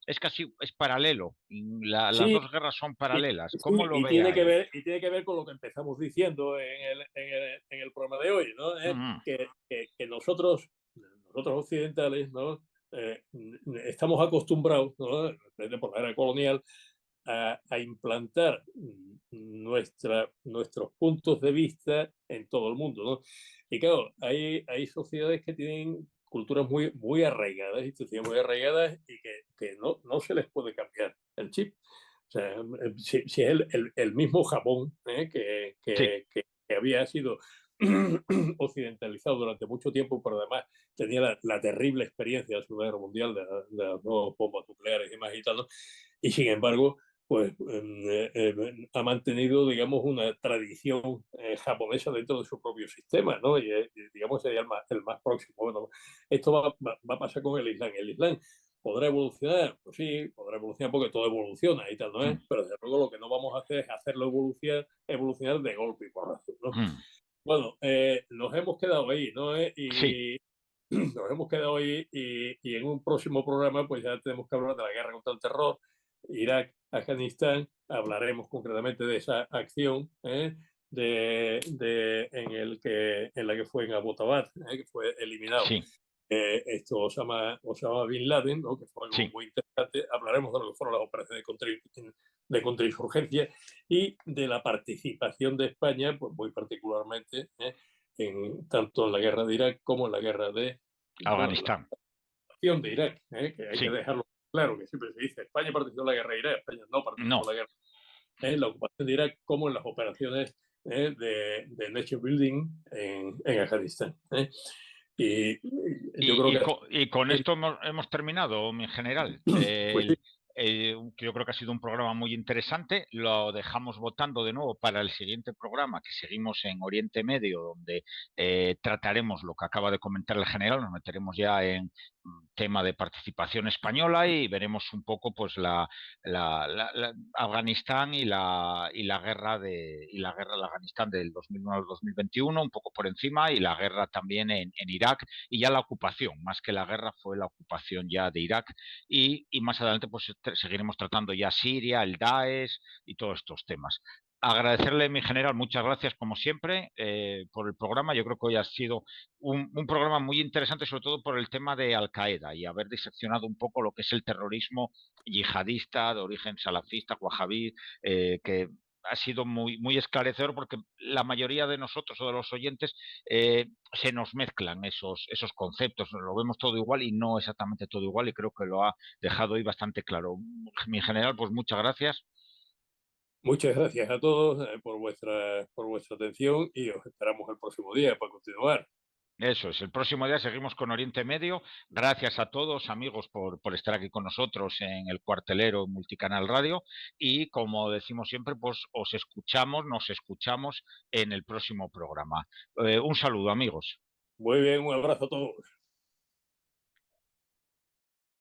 es casi, es paralelo, las Sí, dos guerras son y, paralelas. ¿Cómo sí, lo ve ahí? y tiene que ver con lo que empezamos diciendo en el programa de hoy, ¿no? Mm, Que nosotros occidentales, ¿no? Estamos acostumbrados, ¿no? Desde por la era colonial, a implantar nuestros puntos de vista en todo el mundo, ¿no? Y claro, hay sociedades que tienen culturas muy arraigadas, instituciones muy arraigadas y que no se les puede cambiar el chip. O sea, si es el mismo Japón, sí, que había sido occidentalizado durante mucho tiempo, pero además tenía la terrible experiencia de la Segunda Guerra Mundial de las dos bombas nucleares y más y tal, ¿no? Y sin embargo, pues ha mantenido, digamos, una tradición japonesa dentro de su propio sistema, ¿no? Digamos, sería el más próximo. Bueno, esto va a pasar con el Islam. El Islam podrá evolucionar, pues sí, podrá evolucionar porque todo evoluciona y tal, ¿no es? mm, Pero desde luego lo que no vamos a hacer es hacerlo evolucionar de golpe y porrazo, ¿no? mm, Bueno, nos hemos quedado ahí, ¿no? sí. Y nos hemos quedado ahí y en un próximo programa pues ya tenemos que hablar de la guerra contra el terror, Irak, Afganistán, hablaremos concretamente de esa acción en la que fue en Abbottabad, que fue eliminado Sí, Osama Bin Laden, ¿no? Que fue algo sí. muy interesante. Hablaremos de lo que fueron las operaciones de contrainsurgencia y de la participación de España, pues muy particularmente, tanto en la guerra de Irak como en la guerra de, bueno, la Afganistán. acción de Irak, que hay que Sí. dejarlo claro, que siempre se dice, España participó en la guerra de Irak, España no participó No. en la guerra, en la ocupación de Irak como en las operaciones de Nation Building en Afganistán. Y yo creo que Y con esto hemos terminado, mi general. pues sí, Yo creo que ha sido un programa muy interesante. Lo dejamos votando de nuevo para el siguiente programa, que seguimos en Oriente Medio, donde trataremos lo que acaba de comentar el general. Nos meteremos ya en tema de participación española y veremos un poco pues Afganistán y la guerra de Afganistán del 2009 al 2021, un poco por encima, y la guerra también en Irak y ya la ocupación, más que la guerra fue la ocupación ya de Irak y más adelante pues seguiremos tratando ya Siria, el Daesh y todos estos temas. Agradecerle, mi general, muchas gracias como siempre por el programa. Yo creo que hoy ha sido un programa muy interesante, sobre todo por el tema de Al Qaeda y haber diseccionado un poco lo que es el terrorismo yihadista de origen salafista, wahabí, que ha sido muy esclarecedor porque la mayoría de nosotros o de los oyentes se nos mezclan esos conceptos, lo vemos todo igual y no exactamente todo igual y creo que lo ha dejado hoy bastante claro. Mi general, pues muchas gracias. muchas gracias a todos por vuestra atención y os esperamos el próximo día para continuar. Eso es, el próximo día seguimos con Oriente Medio. Gracias a todos, amigos, por estar aquí con nosotros en el Cuartelero Multicanal Radio. Y como decimos siempre, pues nos escuchamos en el próximo programa. Un saludo, amigos. Muy bien, un abrazo a todos.